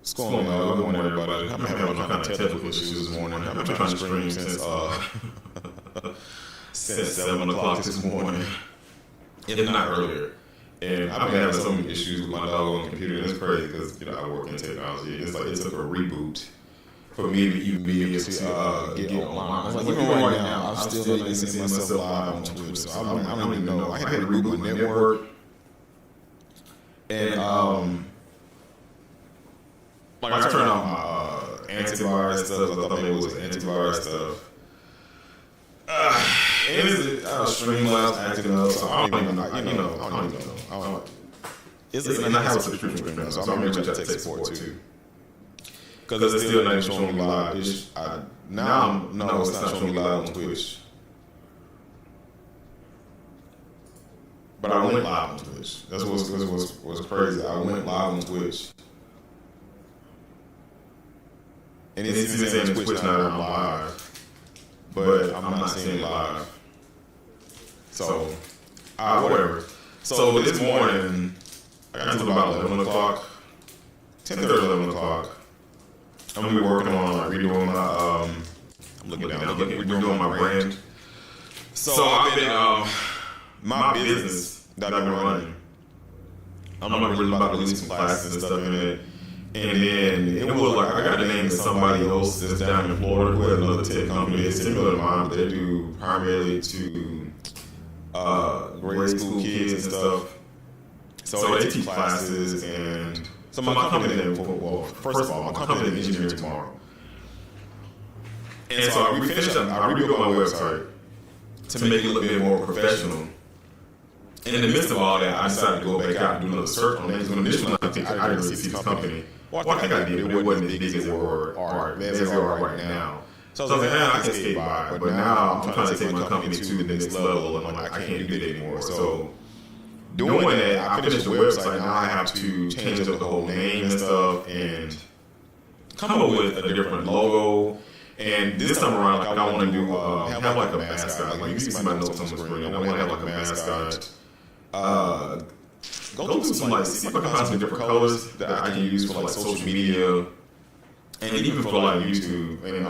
What's going on? Good morning, everybody. I'm having kind of technical issues this morning. I've been trying to stream since 7 o'clock this morning, if not earlier. And I've been having so many issues with my dog on the computer. It's crazy because I work in technology. It's like it took a reboot for me to even be able to get online. I was like, even right now, I'm still not seeing myself live on Twitch. So I don't even know. I had to reboot my network, and like I turned on my antivirus stuff. I thought maybe it was antivirus stuff. Streamlabs acting up, so I don't even know. I don't even know. And I have a subscription for them, so I'm going to check tech support too. Because it's still not even showing me live. It's not showing me live on Twitch. But I went live on Twitch. That's what's crazy. I went live on Twitch. And it's saying Twitch now I'm live, but I'm not seeing it live. So, whatever. So this morning, I got to about 11 o'clock, 10:30, 11 o'clock. I'm gonna be working on redoing my, I'm looking down, redoing my brand. So I've been, my business that I've been running, I'm really about to release some classes and stuff in it. And then it was like, I got the name of somebody else that's down in Florida who has another tech company. It's similar to mine, but they do primarily to grade school kids and stuff. So they teach classes, and so my company name, well, first of all, my company is Engineering Tomorrow. And so I rebuilt my website to make it look a bit more professional. And in the midst of all that, I decided to go back out and do another search on that. Because initially, I didn't really see this company. Well, I think I did, but it wasn't as big as they are right now. So I was like, I can skate by. But now I'm trying to take my company to the next level, and I'm like, I can't do that anymore. So doing that, I finished the website. Now I have to change up the whole name and stuff, and come up with a different logo. And this time around, like, I want to do have like a mascot. Like you see my notes on the screen. I want to have like a mascot. Go through some, like, see if I can find some different colors that I can use for like social media, and even for like YouTube, and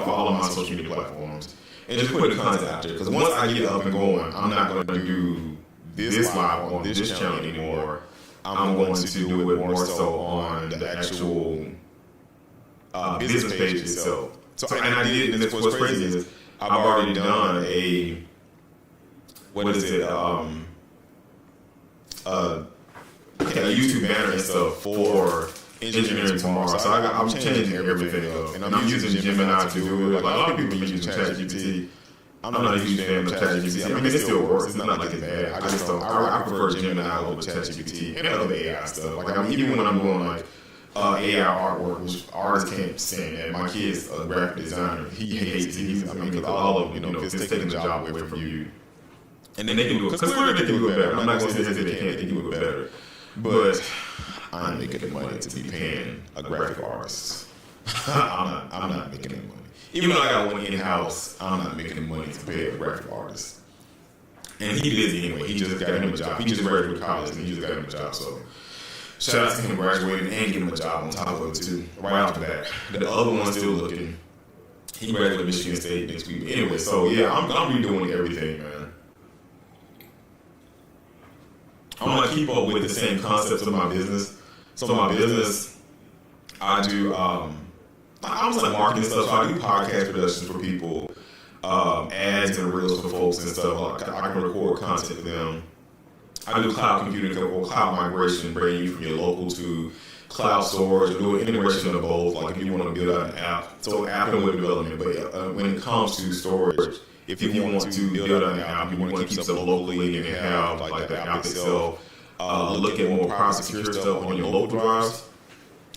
for all of my social media platforms, and just put the content out there. Because once I get up and going, I'm not going to do this live on this channel anymore. I'm going to do it more so on the actual business page itself. So, and I did, and what's crazy is I've already done a YouTube banner and stuff for Engineering Tomorrow. So I'm changing everything up, and I'm using Gemini to do it. Like a lot of people use ChatGPT. I'm not a huge fan of ChatGPT. I mean, it still works. It's not like it's bad. I just don't. I prefer Gemini over ChatGPT and other AI stuff. Like even when I'm doing like AI artwork, which artists can't stand that. My kid's a graphic designer. He hates it. Because all of them, it's taking the job away from you. And then they can do it, because clearly they can do it better. I'm not going to say they can't, they can do it better. But I'm making the money to be paying a graphic artist. I'm not making any money. Even though I got one in-house, I'm not making the money to pay a graphic artist. And he busy anyway. He just got him a job. He just graduated college, and he just got him a job. So shout out to him graduating and getting him a job on top of it too, right off the bat. The other one's still looking. He graduated Michigan State next week. Anyway, so yeah, I'm redoing everything, man. I'm going to keep up with the same concepts of my business. So my business, I do, I'm like marketing stuff. So I do podcast productions for people, ads and reels for folks and stuff. Like I can record content for them. I do cloud computing or cloud migration, bringing you from your local to cloud storage, or do an integration of both. Like if you want to build out an app, so app and web development. But when it comes to storage, if you want to build an app, you want to keep stuff locally and have like the app itself, look at more privacy secure stuff on your local drives,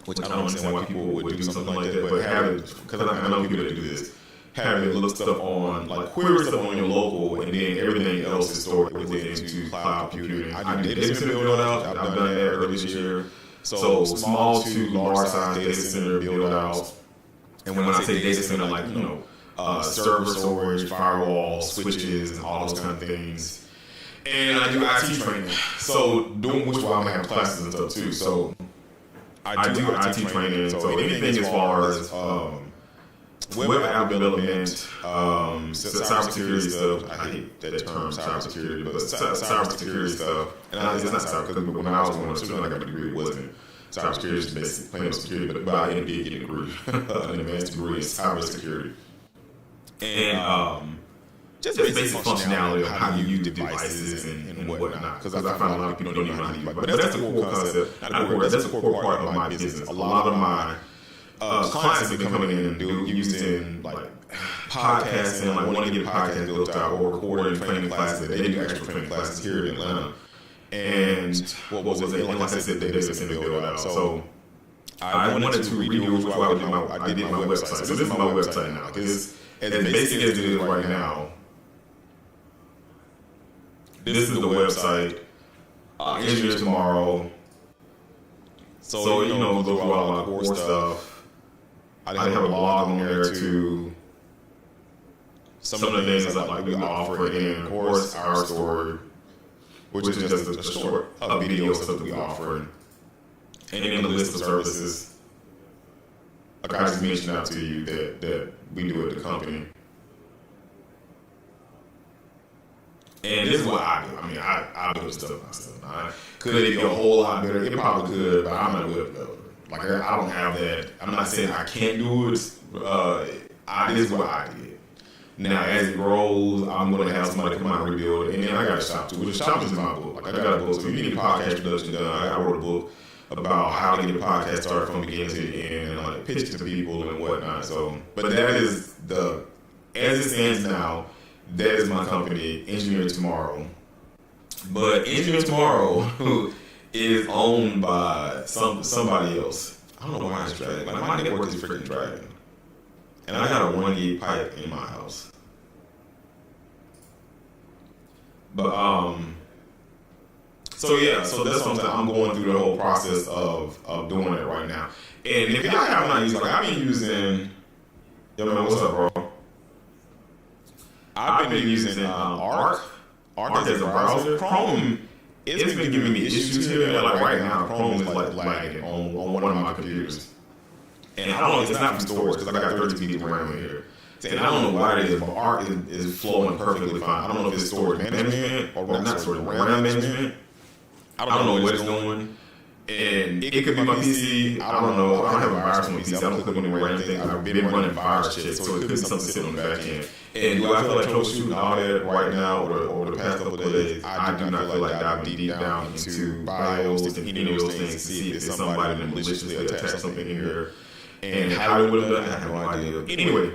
which I don't understand why people would do something like that, but have it, because I know people that do this, have it look stuff on, like query stuff on your local, and then everything else is stored within into cloud computing. I do data center build out. I've done that earlier this year. So small to large size data center build out. And when I say data center, like, server storage, firewall, switches, and all those kind of things. And I do IT training. So which while I'm having classes and stuff too. So I do IT training. So anything as far as web app development, cybersecurity stuff. I hate that term, cybersecurity, but cybersecurity stuff. And it's not cyber, because when I was going to school, I got a degree, it wasn't cybersecurity, is basically plain security, but I did get a degree, an advanced degree in cybersecurity. And just basic functionality of how you use devices and whatnot. Because I find a lot of people don't even know how to use it. But that's a core concept. That's a core part of my business. A lot of my clients have been coming in and using like podcasting, like wanting to get a podcast built out, or recording training classes. They do actual training classes here in Atlanta. And what was it? And like I said, they did send me build out. So I wanted to redo I did my website. So this is my website now. It's as basic as it is right now. This is the website. Engineer Tomorrow. So you know, look through all my core stuff. I have a blog on there too. Some of the things that we offer, and of course our story, which is just a short video stuff that we offer, and then the list of services. Like I just mentioned out to you that we do at the company. And this is what I do. I mean, I build stuff myself. Could it be a whole lot better? It probably could, but I'm not a web developer. Like, I don't have that. I'm not saying I can't do it. This is what I did. Now, as it grows, I'm going to have somebody come out and rebuild it. And then I got a shop, too. The shop is my book. Like, I got a book. So if you need a podcast production done, I wrote a book about how to get a podcast started from beginning to the end, and like pitch it to people and whatnot. So, but that is as it stands now, that is my company, Engineer Tomorrow. But Engineer Tomorrow is owned by somebody else. I don't know why it's dragging. Like, my network is freaking dragging. And I got a 1 gig pipe in my house. But so that's something I'm going through the whole process of doing it right now. And if y'all have not used, like, I've been using, yo man, what's up, bro? I've been using Arc as a browser. Chrome, it's been giving me issues here. Like right now, Chrome is like lagging on one of my computers. And I don't know if it's not from storage, because I got 30 GB of RAM in here. And I don't know why it is, but Arc is flowing perfectly fine. I don't know if it's storage management or not storage, RAM management. I don't know what it's doing. And it could be my PC. I don't know. I don't have a virus on my PC. I don't click on any random thing. I've been running virus shit, so it could be something sitting on the back end. And do I feel like troubleshooting all that right now or the past couple of days? I do not feel like diving deep down into BIOS and any of those things to see if there's somebody that maliciously attached something in here. And how it would have done, I have no idea. Anyway,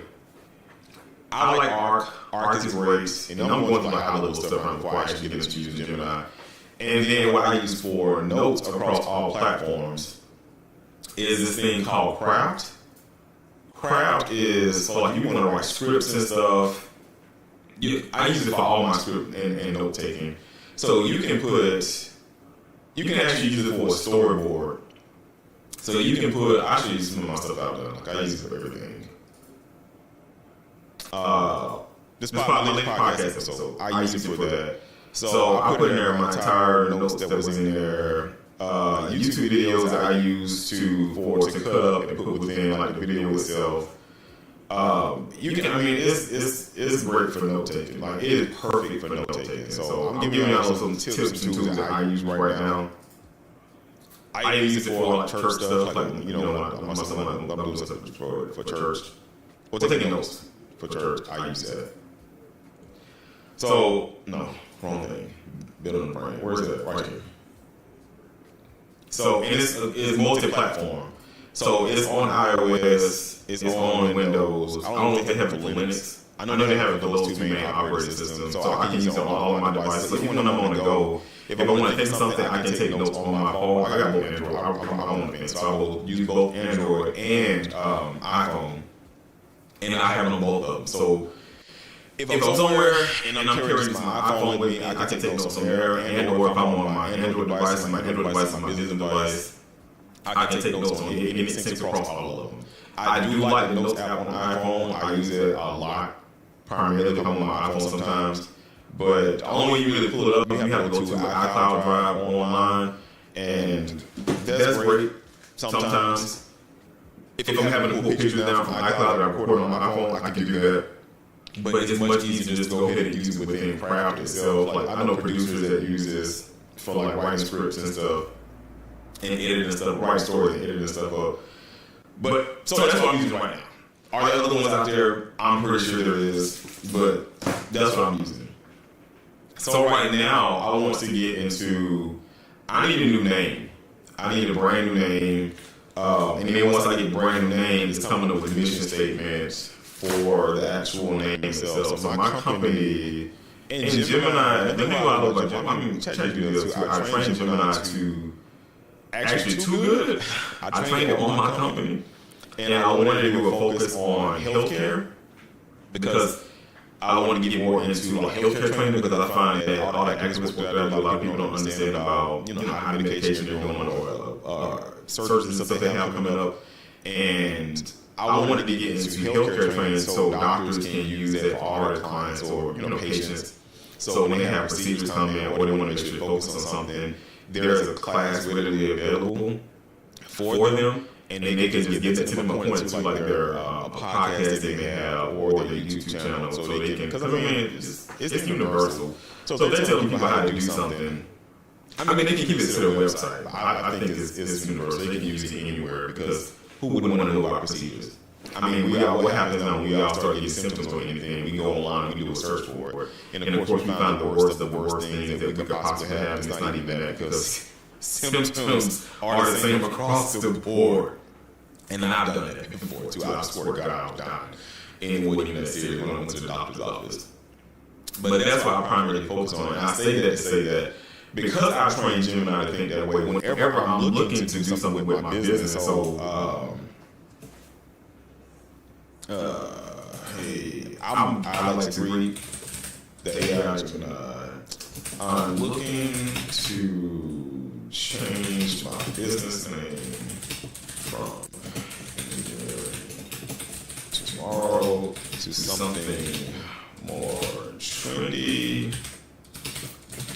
I like Arc. Arc is great. And I'm going through my high-level stuff before I actually get into using Gemini. And then what I use for notes across all platforms is this thing called Craft. Craft is, so like you want to write scripts and stuff. I use it for all my script and note taking. So you can actually use it for a storyboard. So you can I should use some of my stuff out there. Like I use it for everything. This podcast episode, I use it for that. So I put in there my entire notes that was in there. YouTube videos that I use to cut up and put within like the video itself. It's great for note taking. Like it is perfect for note taking. So I'm giving you some tips and tools that I use right now. I use it for like church stuff, like I'm doing stuff for church. Well, taking notes for church, I use that. So no. Wrong thing. Building a brand. Where is it? Right here. So, and it's multi-platform. So it's on iOS. It's on Windows. I don't know if they have it for Linux. I know they have those two main operating systems. So I can use it on all of my devices. So even when I'm on the go, if I want to think something, I can take notes on my phone. I got both Android. I'm my own thing. So I will use both Android and iPhone. And I have them on both of them. So if I'm somewhere and I'm carrying my iPhone with me, I can take notes on there, or if I'm on my Android device, my business device, I can take notes on it, and it syncs across all of them. I do like the Notes app on the iPhone. I use it a lot, primarily if I'm on my iPhone sometimes. But the only way you really pull it up, you have to go to iCloud Drive online, and that's great. sometimes if I'm having to pull pictures down from iCloud that I record on my phone, I can do that. But it's much easier to just go ahead and use it within craft itself. Like I know producers that use this for like writing scripts and stuff, and editing stuff, writing stories and editing stuff up. But so that's what I'm using right now. Are there other ones out there? I'm pretty sure there is, but that's what I'm using. So right now, I want to get into. I need a new name. I need a brand new name, and then once I get a brand new name, it's coming up with mission statements for the actual name itself. So my company and Gemini. The thing I love about Gemini, I mean, ChatGPT. I trained Gemini to actually too good. I trained it on my company, and I wanted to do a focus on healthcare because I want to get more into like healthcare training because I find that all that experts work that a lot of people don't understand about how many medication they're doing or surgeries and stuff they have coming up, and I wanted to get into healthcare training so doctors can use that for all their clients or patients. So when they have procedures come in or they want to make sure they focus on something, there's a class readily available for them, and they can just get to them point to like their podcast they may have or their YouTube channel, so they can. Because I mean, it's universal. So if they tell people how to do something, I mean, they can keep it to their website. I think it's universal. They can use it anywhere because who wouldn't want to know about procedures? I mean, what happens now when we all start getting symptoms or anything, we go online and we do a search for it. And of course, we find the worst things that we could possibly have, and it's not even that because symptoms are the same across the board. And I've done that before, too. I swear to God, I was dying. And it wasn't even that serious when I went to the doctor's office. But that's what I primarily focus on. And I say that to say that because I trained Gemini to think that way, whenever I'm looking to do something with my business, I like to read the AI Gemini. I'm looking to change my business name from tomorrow to something more trendy,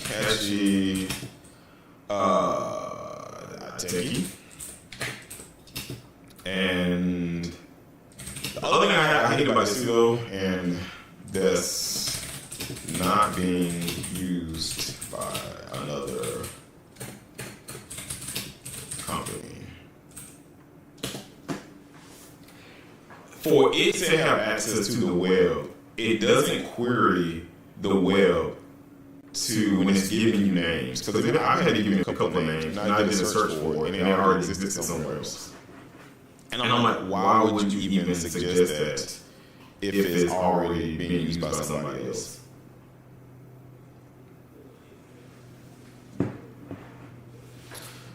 catchy, techy, and the other thing I hate about this though, and that's not being used by another company. For it to have access to the web, it doesn't query the web to when it's giving you names. Because I've had to give me a couple of names, and I did a search for it, and it already existed somewhere else. And I'm like, why would you even suggest that if it's already being used by somebody else?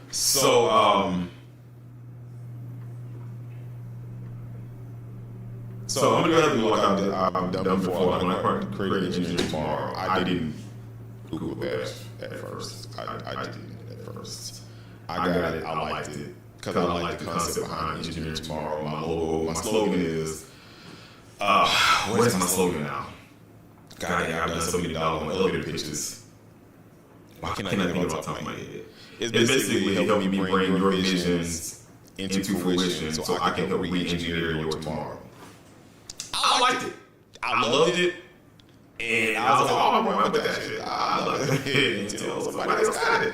So, I'm gonna do like I've done before. When I created engineering tomorrow, I didn't Google that at first. I didn't at first. I got it. I liked it because I like the concept behind engineering tomorrow. My logo, my slogan is. What is my slogan now? God, I've done so many doggone elevator pitches. Why can't I think of it off the top of my head? It's basically helping me bring your visions into fruition so I can help re-engineer your tomorrow. I liked it. I loved it. And I was like, oh, I'm going with that shit. I loved it until somebody else got it.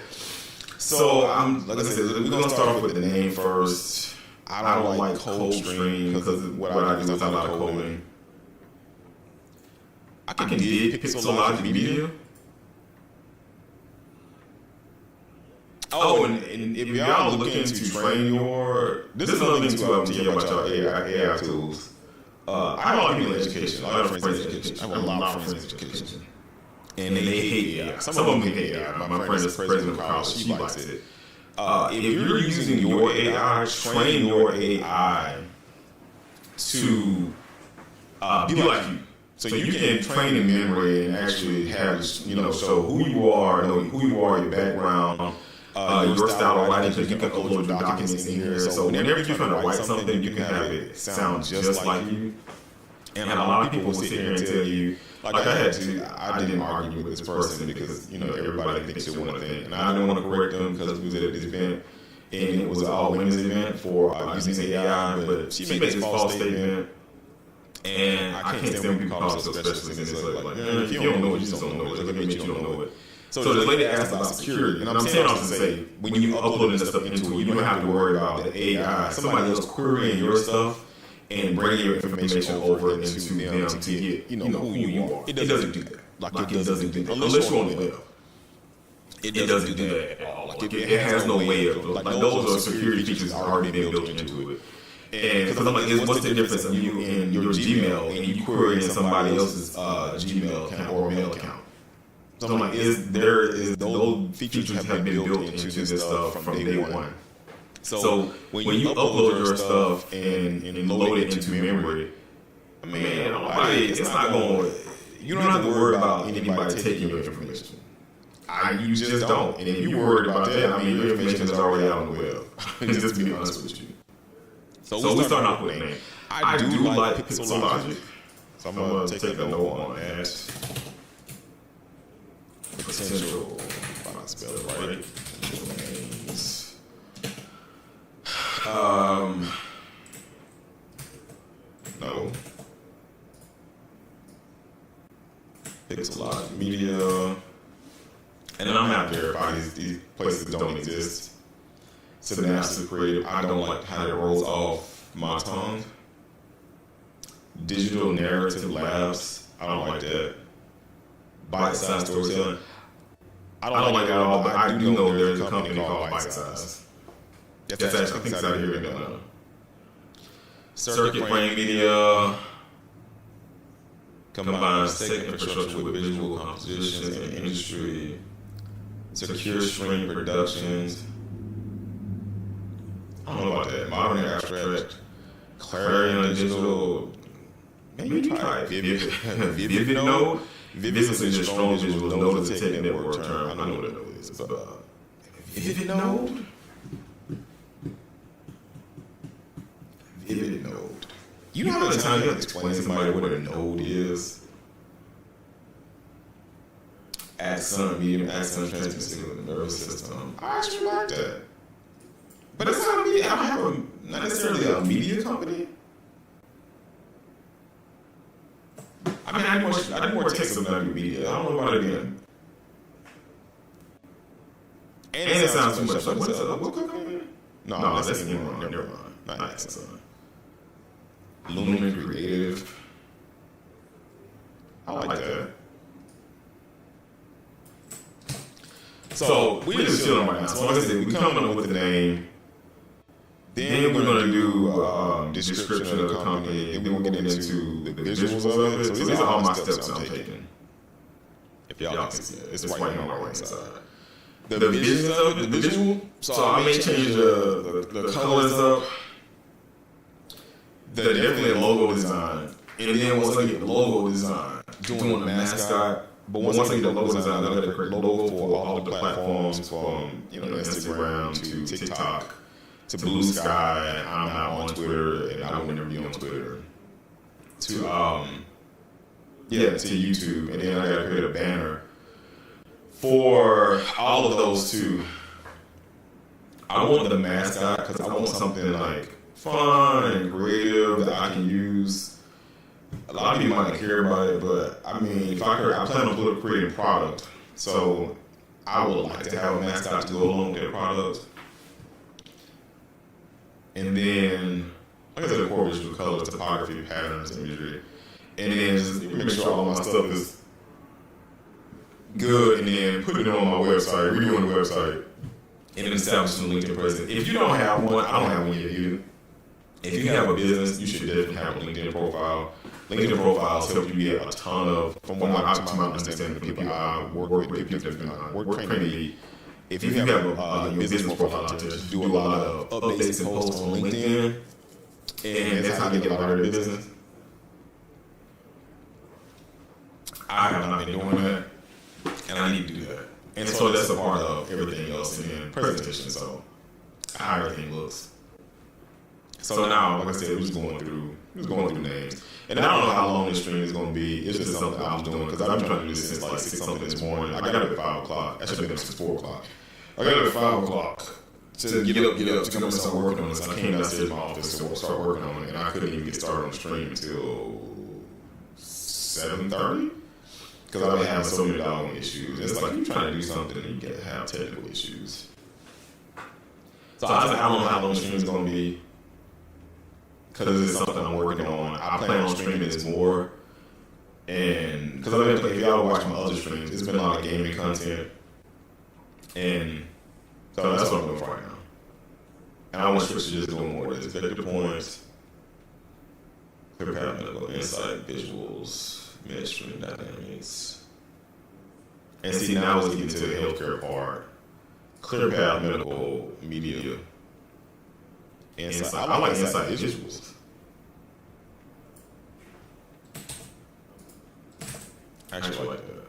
So, like I said, we're going to start off with the name first. I don't like Coldstream because what I do is a lot of coding. I can dig Pixelologic Media. Oh, and if y'all are looking to train this is another thing to tell you about your AI tools. I have a lot of people in education. I have friends in education. I have a lot of friends in education. And they hate AI. Some of them hate AI. My friend is president of college. She likes it. If you're using your AI, train your AI to be like you. So you can train in memory and actually have, show who you are, know who you are, your background, your style of writing, because you can upload your documents in here. So whenever you're trying to write something, you can have it sound just like you. And a lot of people will sit here and tell you, like I didn't argue with this person because, everybody thinks they want to think. And I didn't want to correct them because we was at this event. and it was an all women's event for using AI, but she makes this false statement. And I can't stand when people call themselves specialists, and it's like, if you don't know it, you just don't know it. Like, admit you don't know it. So this lady asked about security, and I'm saying all to say, when you upload this stuff into it, you don't have to worry about the AI, somebody else querying your stuff and bringing your information over into them to get, who you are. It doesn't do that. Like it doesn't do that. Unless you're on the web. It doesn't do that at all. Like it has no way of, like those are security features already been built into it. And because I'm like, what's the difference of you in your Gmail and you querying somebody else's Gmail account or mail account? So I'm like, those features have been built into this stuff from day one. So when you upload your stuff and load it into memory, man, it's not going. You don't have to worry about anybody taking your information. You just don't. And if you're worried about that, I mean, your information is already out on the web. Just to be honest with you. So we start off with a name. I do like pixel logic. So I'm going to take a note on that. Potential, if I spell it right. Names. No. Pixel logic media. And then I'm not verifying these places don't exist. Synapse Creative, I don't like how it rolls off my tongue. Digital Narrative Labs, I don't like that. Bite-sized storytelling, I don't like that at all, but I do know there's a company called Bite-Size. That's actually, I think it's out here in Atlanta. Circuit Frame Media combines tech infrastructure with visual compositions and industry. Secure Stream Productions. I don't know about that. Modern Abstract. Clarion Digital. Maybe try Vivid Node. Vivid is a strong visual node of the tech network term. I know what a node is. Vivid Node? Vivid Node. You know how many times you have to explain to somebody what a node is? Axon, medium axon transmission signal in the nervous system. I actually like that. But it's not me. I don't have not necessarily a media company. I mean, I need more text about media. I don't know about it again. And it sounds too much. Like, what's up? What company? No, that's Enron. Never mind. Not Axon. Lumen Creative. I like that. So we're just chilling right now. So like I said, we come up with the name. Then we're going to do a description of the company, and then we'll get into the visuals of it. So these are all my steps I'm taking. If y'all can see it, it's right here on my right side. The vision of it, the visual. So I may change the colors up. The definitely logo design, and then once I get the logo design, doing the mascot. But once I get the logo design, I got to create logo for all of the platforms, from Instagram to TikTok to Blue Sky. And I'm now on Twitter, and I will never be on Twitter. To YouTube, and then I got to create a banner for all of those too. I want the mascot because I want something like fun and creative that I can use. A lot of people might not care about it, but I mean, if I plan on creating a product, so I would like to have a mascot to go along with that product. And then, like I said, the core visual colors, topography, patterns, imagery. And then just make sure all of my stuff is good, and then put it on my website, redoing the website, and then establishing a LinkedIn presence. If you don't have one, I don't have one yet either. If you have a business, you should definitely have a LinkedIn profile. LinkedIn profiles help you get a ton of, from what I understand, the people I work with, people that have been work training. If you have a business profile out there, do a lot of updates and posts on LinkedIn, and that's how you get a lot of business. I have not been doing that, and I need to do that. And so that's a part of everything else, and then presentation. So how everything looks. So now, like I said, we're just going through names. And I don't know how long this stream is going to be. It's just something I'm doing, because I've been trying to do this since like 6 something this morning. I got up at 5 o'clock. I should have been up since 4 o'clock. I got up at 5 o'clock to get up, to come and start working on this. And I came downstairs to my office to start working on it, and I couldn't even get started on the stream until 7:30 because I've been having so many doggone issues. It's like you're trying to do something and you have technical issues. So I was like, I don't know how long the stream is going to be because it's something I'm working on. I plan on streaming this more, and because if y'all watch my other streams, it's been a lot of gaming content, and so that's what I'm doing for right now. And I want to switch to just doing more of this. Vector points, clear medical insight, visuals, midstream dynamics. And see, now let's get into the healthcare part. Clear path medical media. Insight. I like insight visuals. Actually, I like that.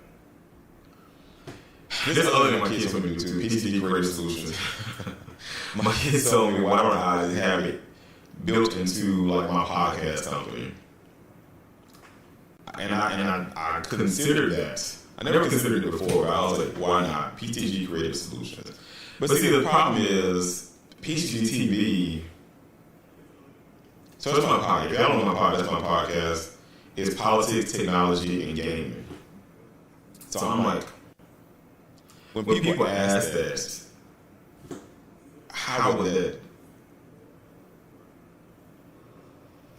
This is the other thing my kids told me to do too. PTG Creative Solutions. My kids told me, why don't I have it built into like my podcast company? And I considered that. I never considered it before, but I was like, why not? PTG Creative Solutions. But see, the problem is PTG TV. So that's my podcast. If y'all don't know my podcast, that's my podcast. It's politics, technology, and gaming. So I'm like, when people ask that, how would that?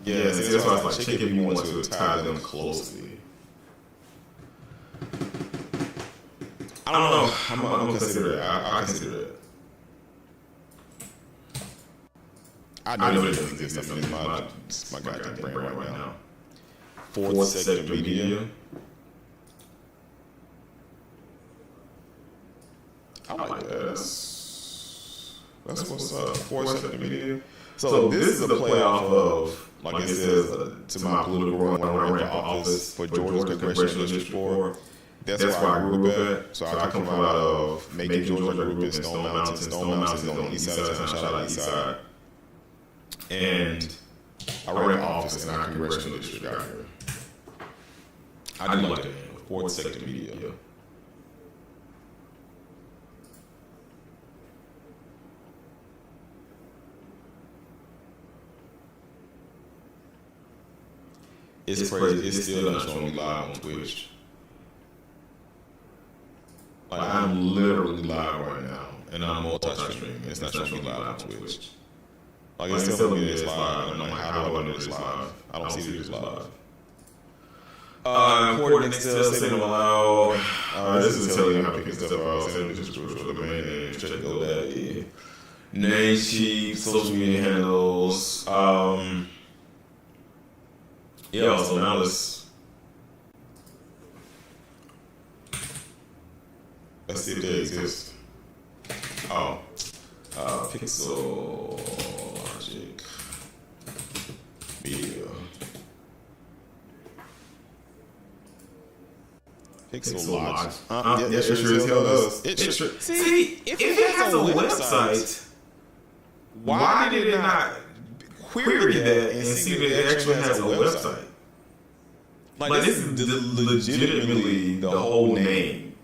Yeah, see, that's why I was like, check if you want to tie them closely. I don't know. I'm gonna consider it. I consider it. I know it doesn't exist. I mean, my goddamn brain right now. Fourth sector media. I like that. That's what's up. Fourth sector media. So this is a play off of, like it says, to my political run when I ran for office for Georgia's Congressional District 4. That's where I grew up at. So I come from out of Macon, Georgia. I grew up in Stone Mountain. Stone Mountain is on the east side of town. Shout out east side. And I ran for office in our Congressional District out here. I do like that name, fourth sector media. It's crazy. It's still not showing me live on Twitch. Like, I'm literally live right now, and I'm multi-streaming. It's not showing me live on Twitch. Like, it's telling me it's live, and I'm like, how do I know it's live? I don't see that it's live. Coordinates still say them aloud. This is telling you how to pick stuff out. Send them to the domain names, check GoDaddy. Name sheet, social media handles. Yeah, so now let's see if they exist. Oh, Pixel Logic Media. Pixel Logic. Yeah, it sure as hell does. See, if it has a website, why did it not query that and see that it actually has a website? Like this is legitimately the whole name.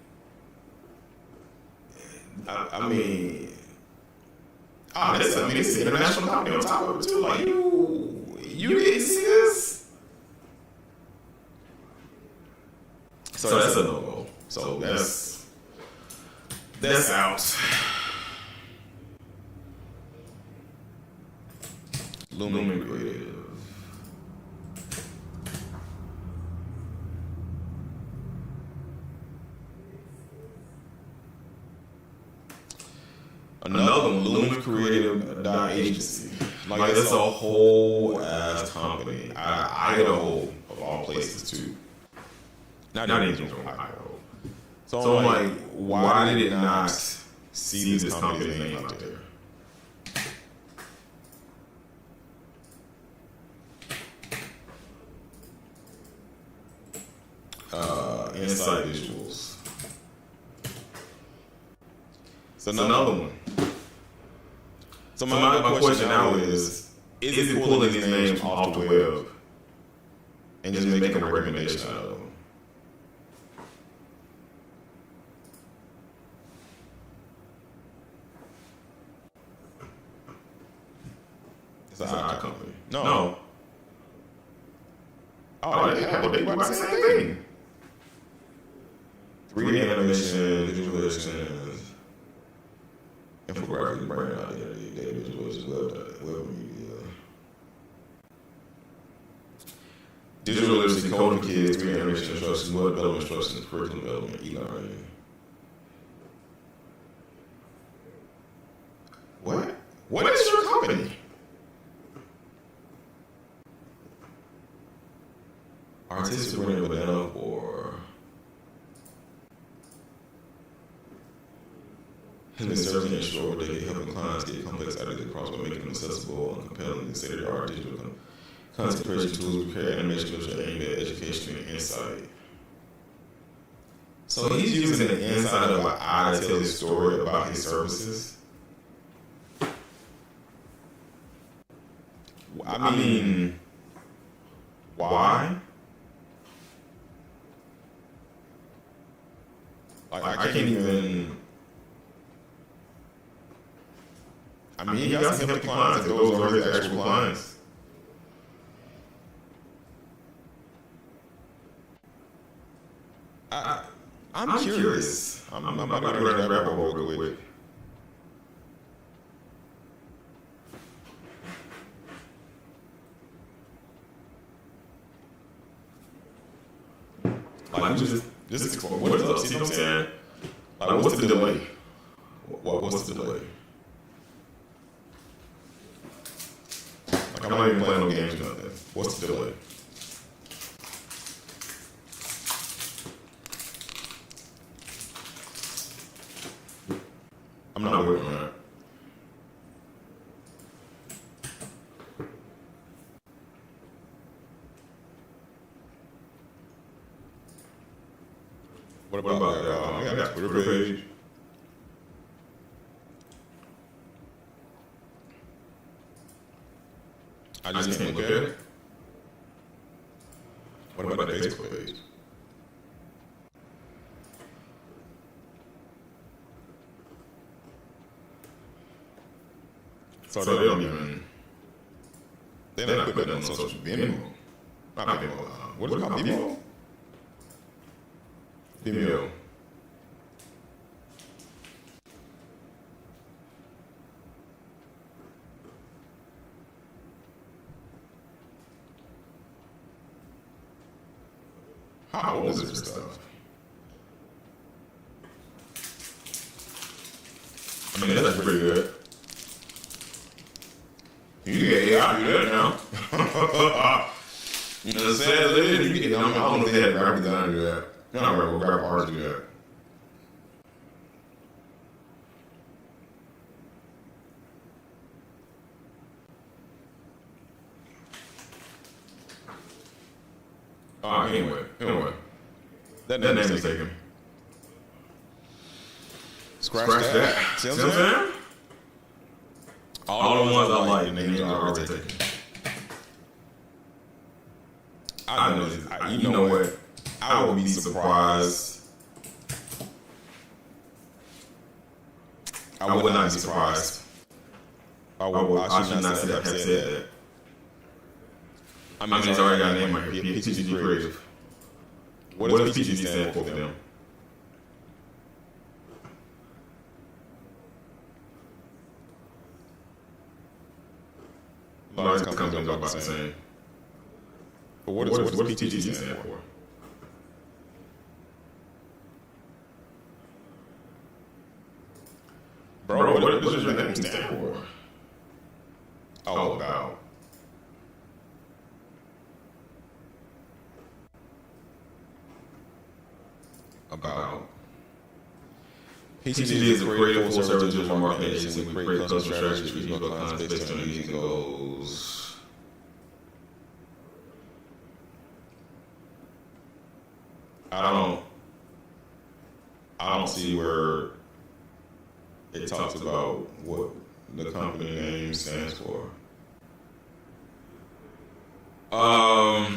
I mean, this is an international company on top of it too. Like you didn't see this, so that's a no-go. So that's out. Lumen Creative. Another one, Lumen Creative Agency. Like it's a whole ass company. Idaho, of all places, too. Not even from Idaho. So I'm like, why did it not see this company's name out there? Insight visuals. So another one. So my question now is it pulling these names off the web and just making a recommendation out of them? It's an odd company. No. Oh, they about the same thing. 3D animation, visualizations, infographics, brand identity, data visualizations, web media. Digital literacy, coding for kids, 3D animation instructions, web development instructions, curriculum development, e-learning. What is your company? Artistic brand banana or has been serving to ensure that they helping clients get complex ideas across by making them accessible and compelling state-of-the-art digital content creation tools, create animation which are aimed at education and insight. So he's using the insight of an eye to tell his story about his services. I mean, why? Like, I can't even. I mean, he got some healthy clients, and those are his actual clients. I'm curious. I'm about to go down the rabbit hole real quick. Like, just explore. What is up? See what I'm saying? Like, what's the delay? What's the delay? Like, I'm not even playing no games or nothing. What's the delay? I'm not worried on that. What about I got a Twitter page. I just can't look at it. What about the Facebook page? So they don't even. They're not putting that on social media. Not Vimeo. What is it called? Vimeo? Vimeo. How old is this stuff? I mean, that's pretty good. You can get AI to do that now. You know, the sad thing is, you get, I don't know if they had a graphic designer do that. Not a graphic artist do that. Anyway. That name is taken. Scratch that. See what I'm saying? All the ones I like, the names are already taken. I know this. You know what? I would be surprised. I would not be surprised. I should not have said that. I mean, it's already got a name right here. PTG Creative. What does PTG stand for them? Large companies are about the same. But what does PTG stand for? Bro, what does your name stand for? Oh, about. PTG is a creative full-service digital marketing agency. We create custom strategies for each of our clients based on their unique goals. I don't see where it talks about what the company name stands for. All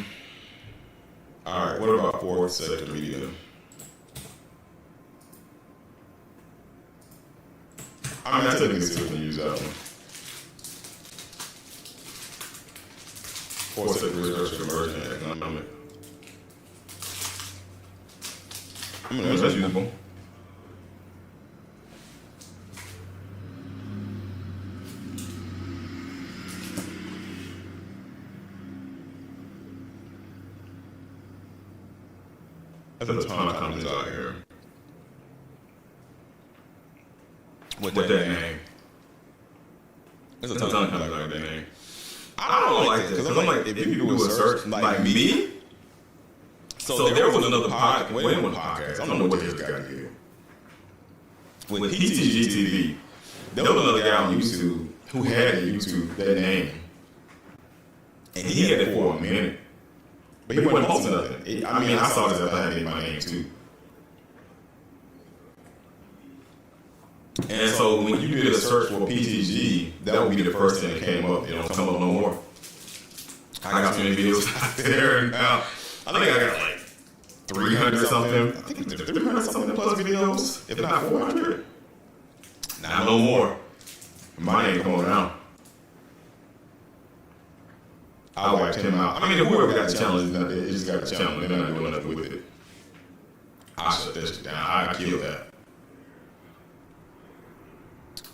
right. What about fourth sector media? I mean, I technically still can use that one. Fourth sector research emerging economic. I mean, that's useful. There's a ton of companies out here with that name. There's a ton of companies out with that name. I don't like this because I'm like, if you do a search like me, so there was another podcast. Wait, one podcast. I don't know what this guy did. With PTG TV, there was another guy on YouTube who had a YouTube that name, and he had it for a minute. But he wasn't posting nothing. I mean, I saw this as I had my name too. And so when you did a search for PTG, that would be the first thing that came up. It don't come up no more. I got so many videos out there now. I think I got like 300 something. I think it's 300 something plus videos, if not 400. Not no more. Mine ain't going down. I wiped him out. I mean, whoever got the challenge, it just got the challenge. They're not doing nothing with it. I shut that shit down. I killed that.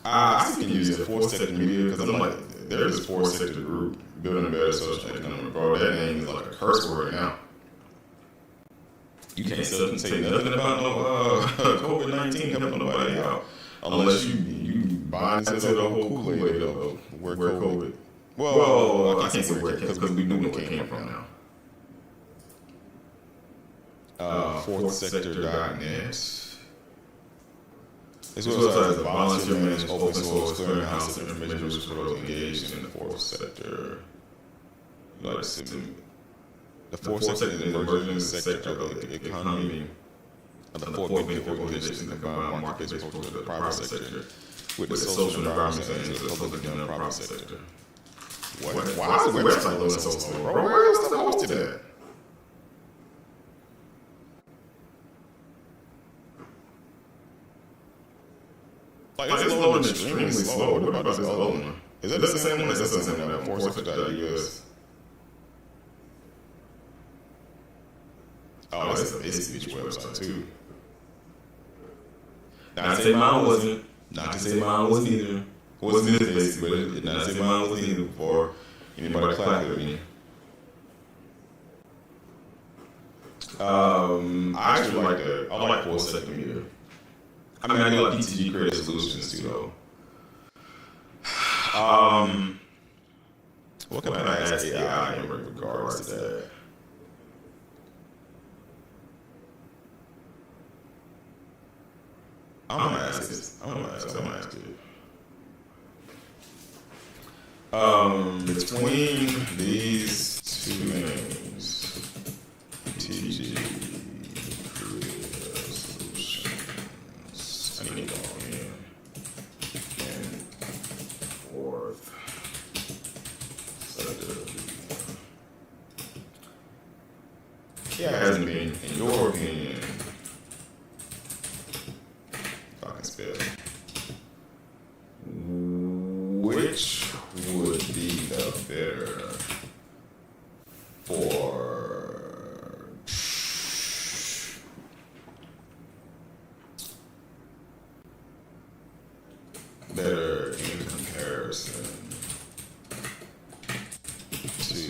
I can use a fourth sector media because I'm like, there's this fourth sector group building a better social economic. Bro, that name is like a curse word now. You can't say nothing about no COVID-19 helping nobody out unless you buy into the whole Kool-Aid of where COVID. Well, I can't say where it came because we knew where it came from now. Fourthsector.net. This website is a volunteer managed open source clearinghouse of information used for those engaged in the fourth sector. Like the fourth sector is an emerging sector of the economy of the four big organizations that combine market-based approach to the private sector with the social environment and the public and the private sector. Why is the website loading so slow, bro? Where is the hosted at? Like, it's loading extremely slow. What about this other one? Is that the same one? Is that the same one? Fourthsector.us. Oh, that's a basic beach website, too. Not to say mine wasn't. Not to say mine wasn't either. It wasn't this basic, but not to say mine wasn't either before anybody clapped at me. I actually like that. I like fourth sector media. I mean, I do like PTG Creative Solutions too, though. What can I ask AI in regards to that? I'm gonna ask this. I'm gonna ask it. Between these two names, PTG Creative Solutions, I need to go in and fourth sector. Yeah, it hasn't been, in your opinion, if I can spell, which would be the better for better in comparison to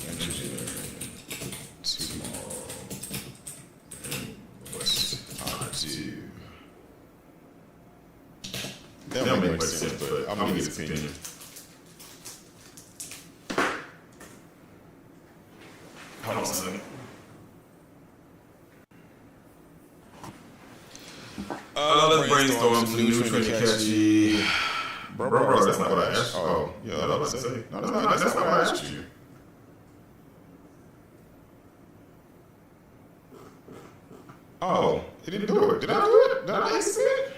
engineering tomorrow and what I do? That don't make much sense, but I'm gonna give his opinion. Hold on a second. Let's brainstorm some new trend catchy. Bro, that's not what I asked you. Oh, yeah, I was about to say. No, that's not what I asked you. Oh, he didn't do it. Did I do it? Did I ask it?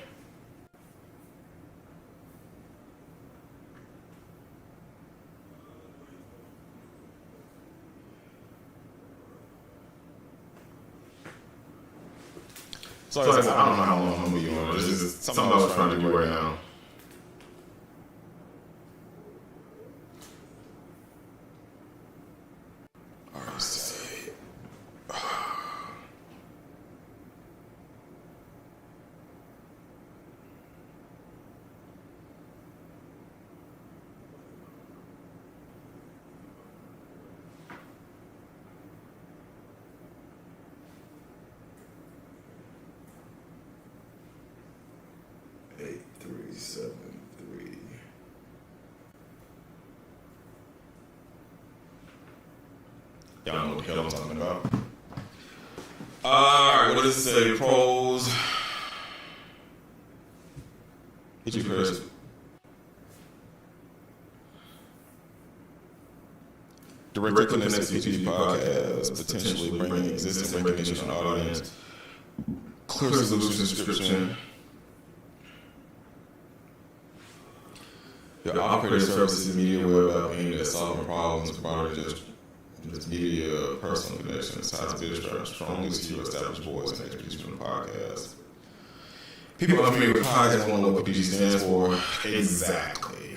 Sorry, I don't know how long I'm going to be on. This is something I was trying to do right now. Y'all know what the hell I'm talking about. Alright, what does it say? Pros. Hit you first. Directly connects to PG podcast, potentially bringing existing recognition to audience. Clear solution description. Your operator services media web app aimed at solving problems provided just media personal connections. Size video strongly see your established voice and expertise from the podcast. People unfamiliar with podcasts want to know what PG stands for. Exactly.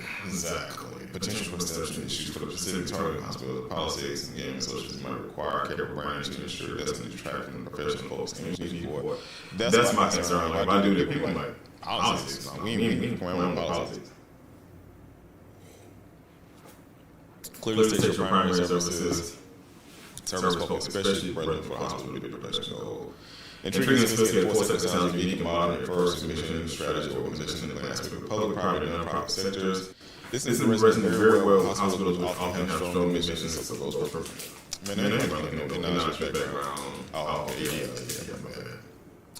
Potential for perception issues for the specific target hospital politics and gaming associates might require careful branding to ensure destiny tracking and professional folks image for. That's my concern. Like, if I do that, people like politics. We ain't going on politics. Clearly state your primary services, service focus, especially relevant for hospital video production goal. Intriguing and sophisticated foresight that sounds unique and modern at first, mission, strategy, organization, and aspect of public, private, and non-profit sectors. This is resonating very well with hospitals which often have strong missions and so goes perfect. Man, I ain't running no knowledge background. Oh, yeah.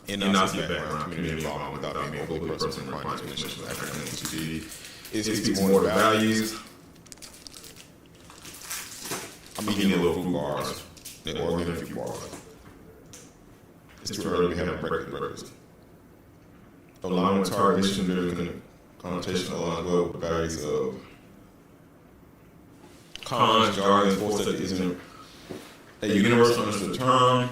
In Nazi background, community involvement without being overly personal and requiring missions of academic institute. It speaks more to values. I'm eating a little food bars. They're organic food bars. It's too early to have breakfast. Allowing target mission connotation aligns well with the values of cons, jargon, force that isn't a universal understood term.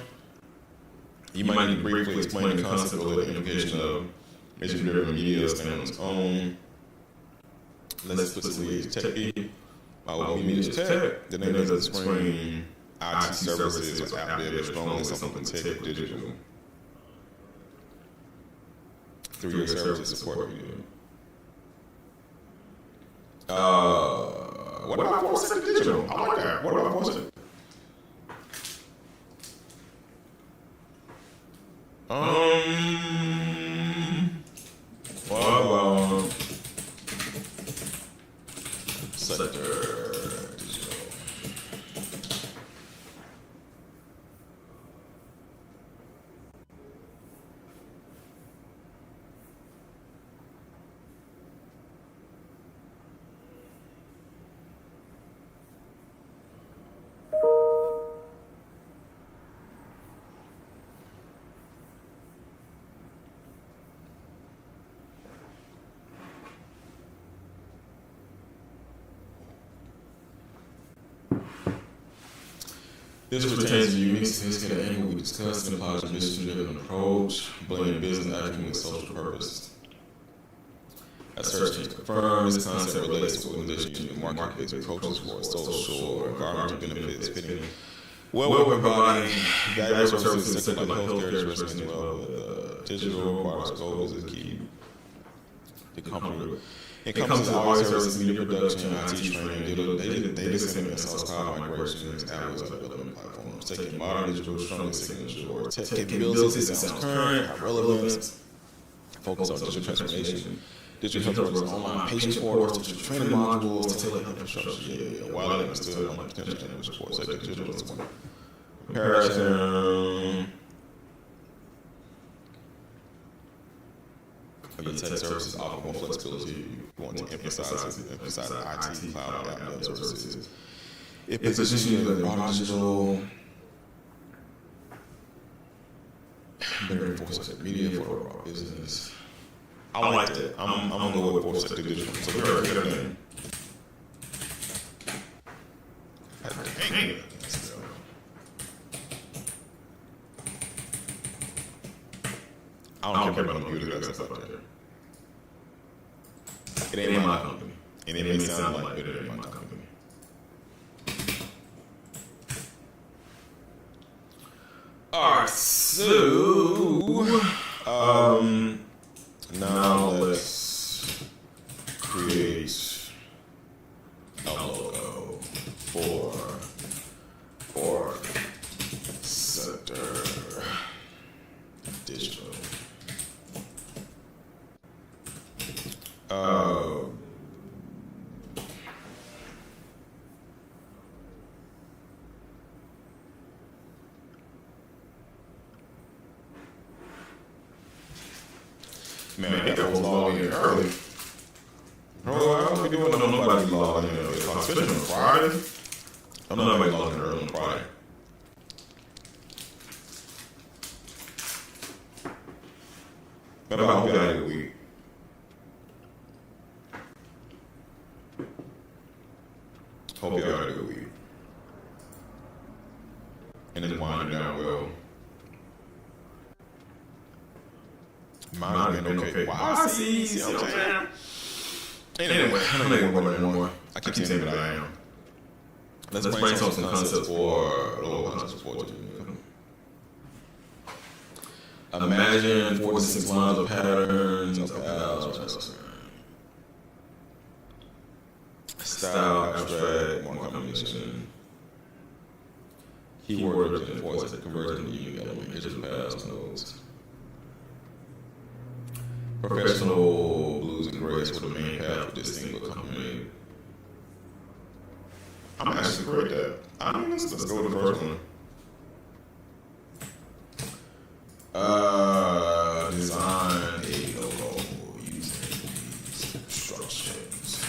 You might need to briefly explain the concept or the implication of mission-driven media standing on its own. Less explicitly techy. What media is tech. The name doesn't scream IT services or app dev, strongly something tech or digital. Through your services support media. What about foresight digital? I like that. What about foresight? Well, sector digital. This pertains to unique, sophisticated angle we discussed and applies a mission-driven approach, blending business acumen with social purpose. As searching confirms, this concept relates to organizations and market-based approaches for social or environmental benefits fitting well with providing valuable services in sectors like healthcare, residential well with digital products goals is key. The company encompasses all services, media production, IT training, data dissemination, sales, cloud migrations, Apple's development platforms, taking modern digital, strongly signature, tech capabilities that sounds current, have relevance, focus on digital transformation, digital health workers, online patient portals, digital training modules, tailored health infrastructure, while I understood online potential and support sector digital is one comparison. Your tech services offer more flexibility. You want to emphasize IT, cloud, app, and services. It positions you as a broader digital, better foresight media for our business. I like that. I'm gonna go with foresight digital. So very good name. Dang it. I don't care about no beauty that's up there. It ain't my company. And it may sound like it ain't my company. Alright, so now let's create a logo for sector digital. Man, they folks log in early. Bro, I don't be doing nobody logging in early. Especially on Friday. I know nobody logging in early on Friday. But I hope y'all had a good week. Hope y'all had a good week. And it's winding down well. Mine's been okay. Wow, see what I'm saying? Anyway, I don't make more anymore. I keep saying that I am. Let's brainstorm some concepts for local concepts for you. Imagine 4 to 6 lines of patterns, style, abstract, one combination, keywords and voice conversion to unique element, images, paths, nodes. Professional blues and grace with the main path of distinct but complementary. I'm actually great at that. Let's go with the first one. Design a logo using these instructions.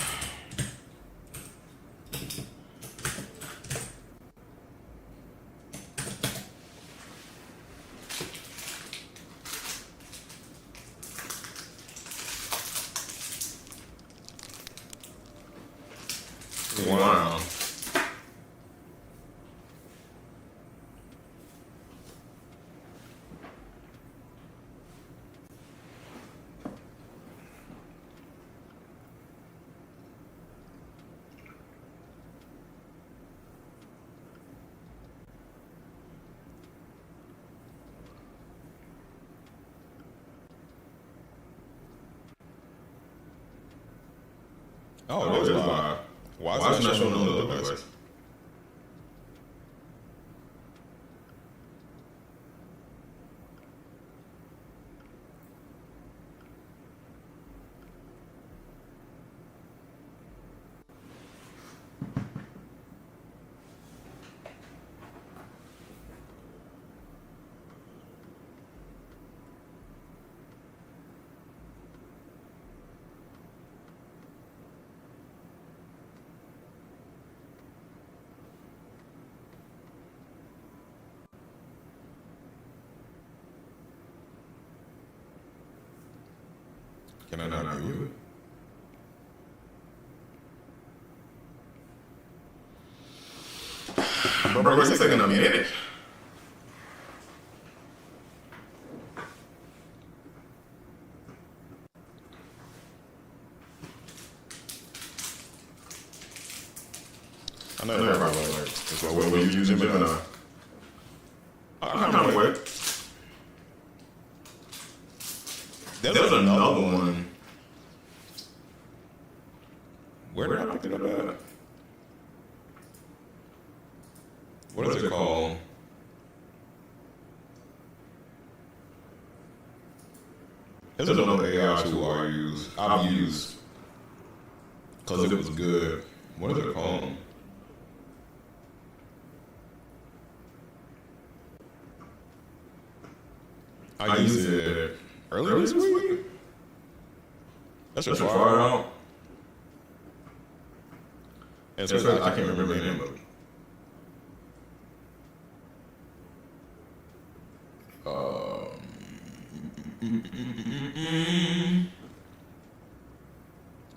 Wow. Oh, it is live. Why is it not showing on the other device? Can I not view it? Bro, it's taking a minute. I know everybody works. That's what we're using Gemini. I kind of wait. There's another one. Where did I pick it up at? What is it called? There's another AI tool I've used because it was good. What is it called? I used it earlier this week. That's just try it out. And so I can't remember the name of it.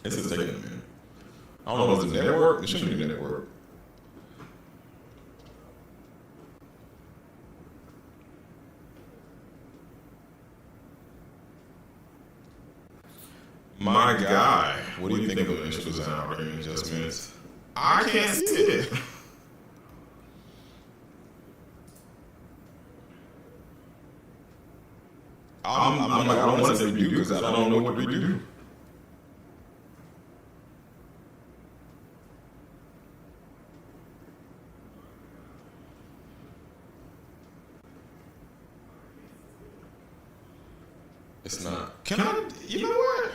This is taking a minute. I don't know if it's a network. It shouldn't be a network. My guy, what do you think of the initial design operating adjustments? I can't see it. I'm like, I don't want to say redo because I don't know what to redo. It's not. Can I? You know what?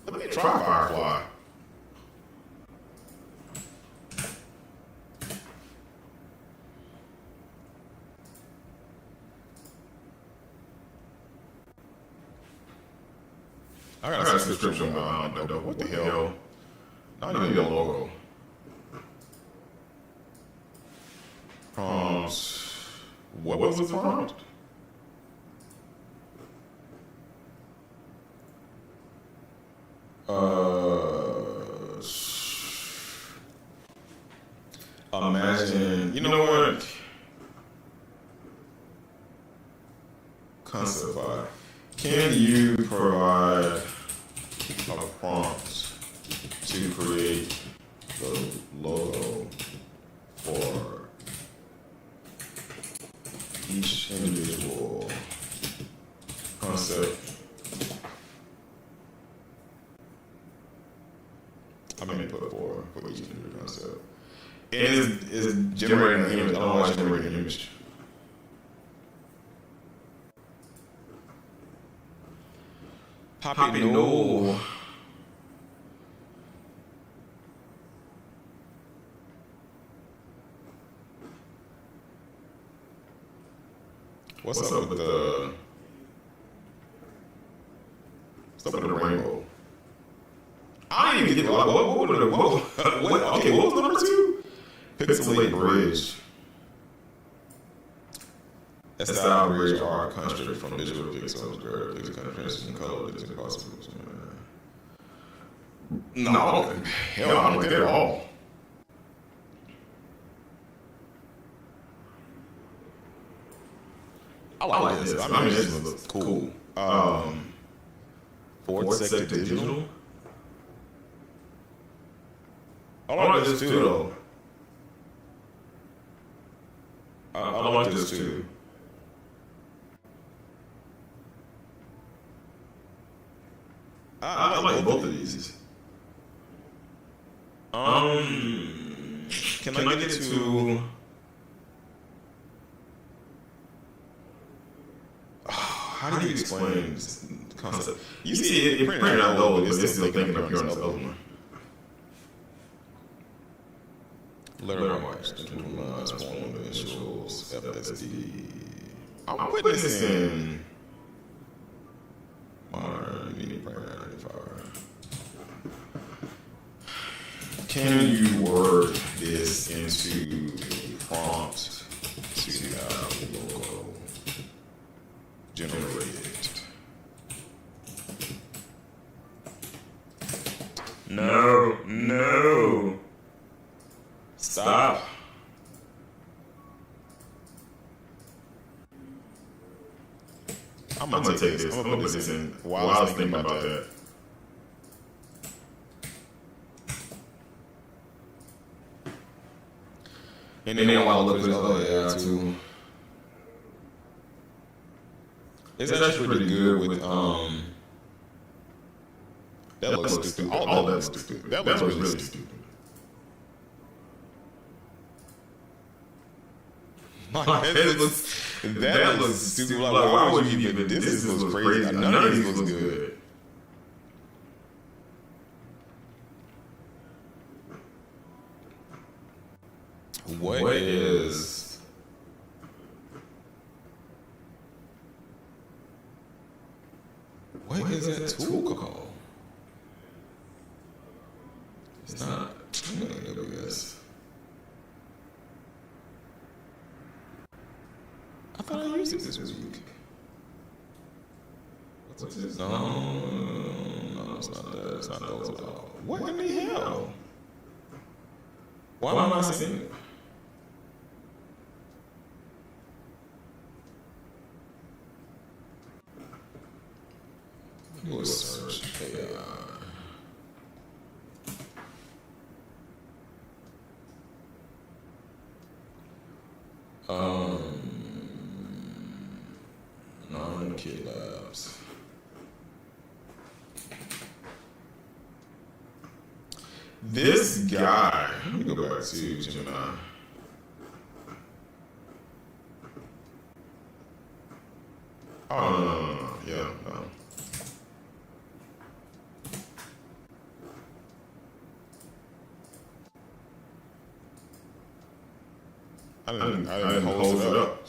Let me try Firefly. I got a subscription behind though. What the hell? Not even a logo. Prompts. What was the prompt? Imagine, you know what? Concept vibe. Can you provide a prompt to create the logo for each individual concept? I'm going to put for each individual concept. And it's generating an image. I don't know why it's generating an image. Poppy no. What's up with the rainbow? I didn't even get what okay, what was number 2? Pixelate bridge. That's the style bridge are constructed from digital pixels, pixel contrast and color that's impossible. No, hell, I don't think at all. I like this. I mean, this looks cool. Fourth sector digital. I like this too, though. I like this too. I like both of these. Can I get to? How do you explain this concept? You see, it printed out low, but it's still thinking of your other one. Letter marks, between lines, formal initials, FSD. I'm putting this in modern media printer identifier. Can you word this into a prompt to have a logo generated? No. Stop. I'm gonna take this. I'm gonna put this in while I was thinking about that. And then while I look at the other AI too, it's actually pretty good with that looks stupid. All that looks stupid. That looks really stupid. That looks stupid. Like, why would you even? This looks crazy. None of these looks good. What is that tool called? It's not AWS. I thought I used it this week. What's this? No, it's not that. It's not those at all. What in the hell? Why am I not seeing it? Do a search AI. Non-kid labs. This guy. Let me go back to Gemini. Oh, no. Yeah, no. I didn't hold it up.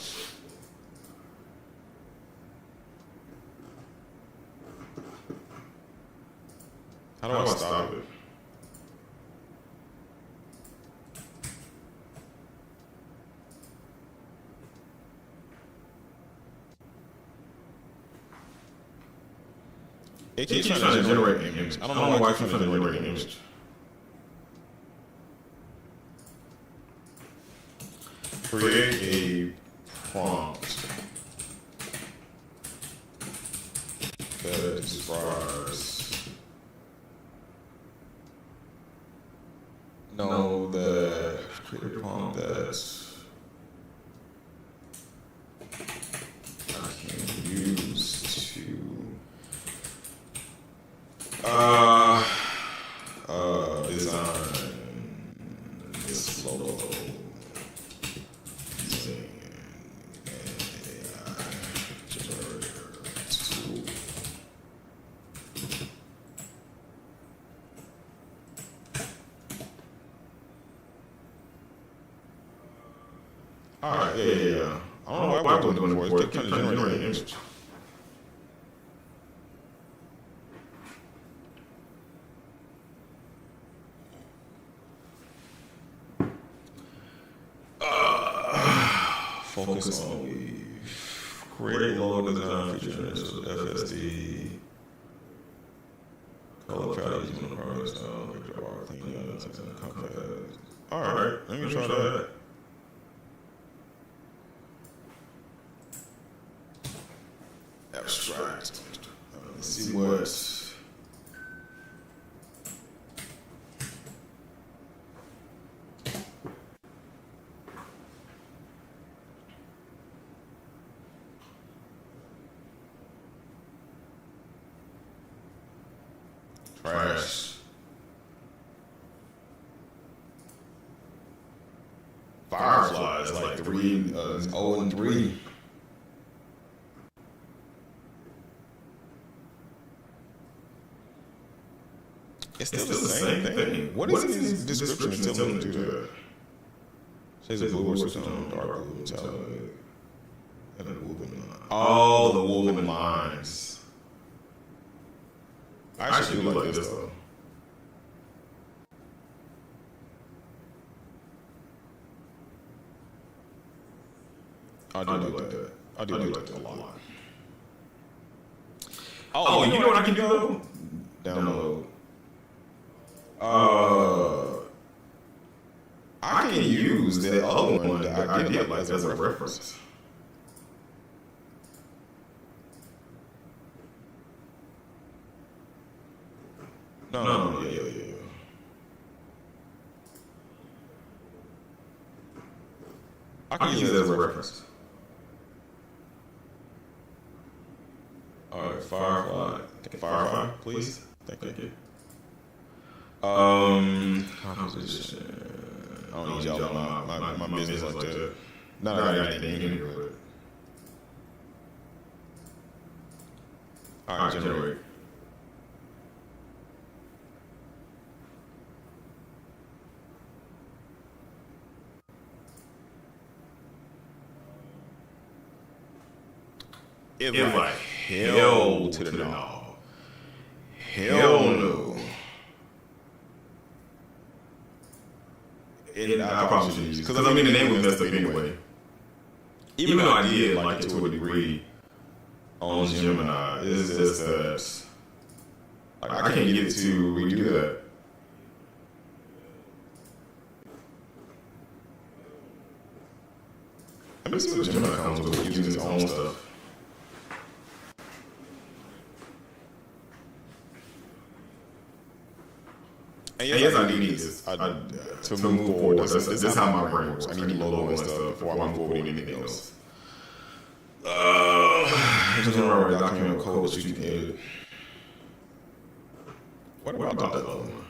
It keeps trying to generate an image. I don't know why it keeps trying to generate an image. Create a prompt that describes. No, that create a prompt that I can use to design this logo using an AI generator tool. Alright, yeah. I don't know why I'm doing it before. It's trying to generate an image. Focus on weave. Create logo design features FSD. Color palette using the primary style. Vector art, clean up, compact. Alright, let me try that. Abstract. Let's see what. Trash. Fireflies like 0 and 3. It's still the same thing. What is his description telling him to do that? Shades of blue or switch on dark blue, metallic, and the woven line. Oh, the woven lines. I actually do like this though. I do like that. I do like that a lot. Oh, you know what I can do though? Download. I can use the other one that I did like as a reference. No, yeah. I can use it as a reference. Alright, Firefly, please. Thank you. Composition. I don't need y'all on my business like that. Not that I got anything in here, but. Alright, generate. It's like hell to the no. Hell no. And I probably should use it. Because I mean, the name was messed up anyway. Even though I did like it to a degree on Gemini, it's just that like, I can't get it to redo that. Let me see what Gemini comes with using its own stuff. And yes, I do need this to move forward. That's how my brain works. I need logo and stuff before I move forward with anything else. General document code that you can edit. What about that other one?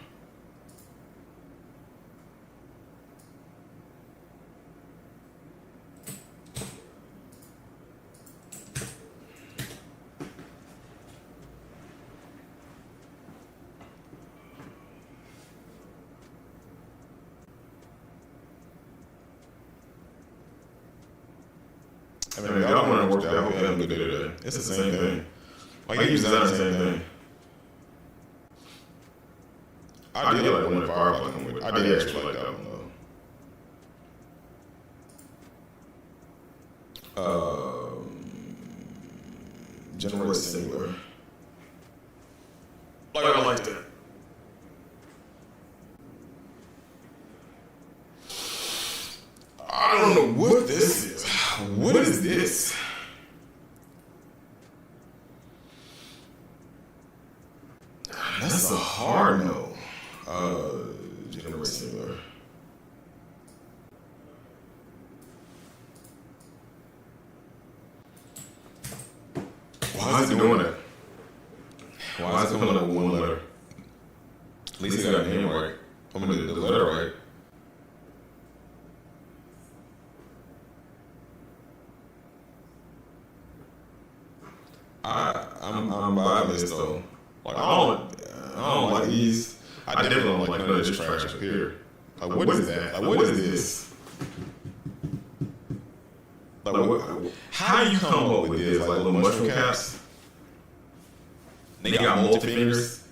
I mean, if y'all want to work that out, have a good day today. It's the same thing. Like, you design the same thing. I did like the one that Firefly come with. I did actually like that one, though. Generate singular. What is this? That's a hard no. Generate singular. Why is it doing that? Why is it coming up with one letter? At least it got a name right. I mean, the letter right. I'm buying this though. Like I don't like these. I definitely don't like none of this trash up here. Like what is that? Like what is this? Like what? How do you come up with this? Like little mushroom caps? They got multi fingers.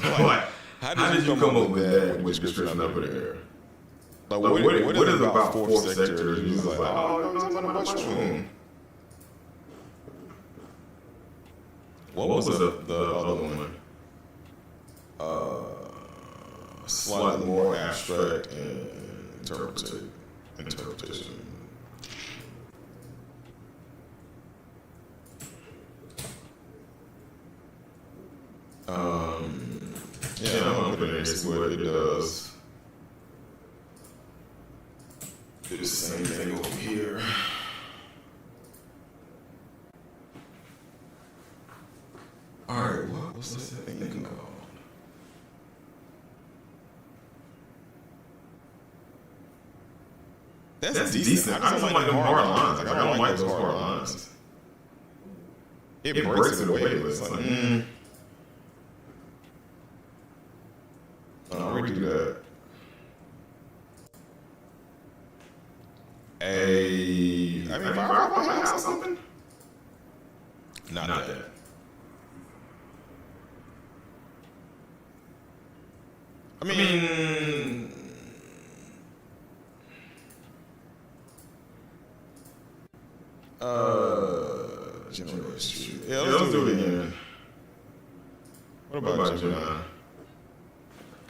Like, how did you come up with that with description over there? Like what is about fourth sector? He's like, oh, it's on a mushroom. What was the other one? Slightly more abstract and interpretation. Yeah, I'm gonna put it in and see what it does. Do the same thing over here. Alright, what's this thing called? That's decent. I just don't like them hard lines. Like, I don't like those hard lines. It breaks it away, but it's like, I'll redo that. I mean, if I have something, not that. I mean, generation. Yeah, let's do it again. What about Gemini?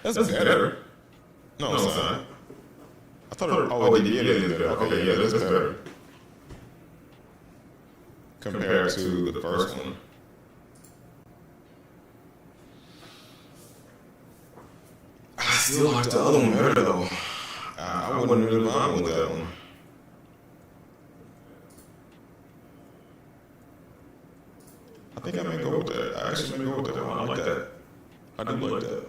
That's better. No, it's not. I thought it is better. Okay, yeah, that's better. Compared to the first one. I still like the other one better though. I wouldn't really mind with that one. I think I may go with that. I actually may go with that one. I like that. I do like that.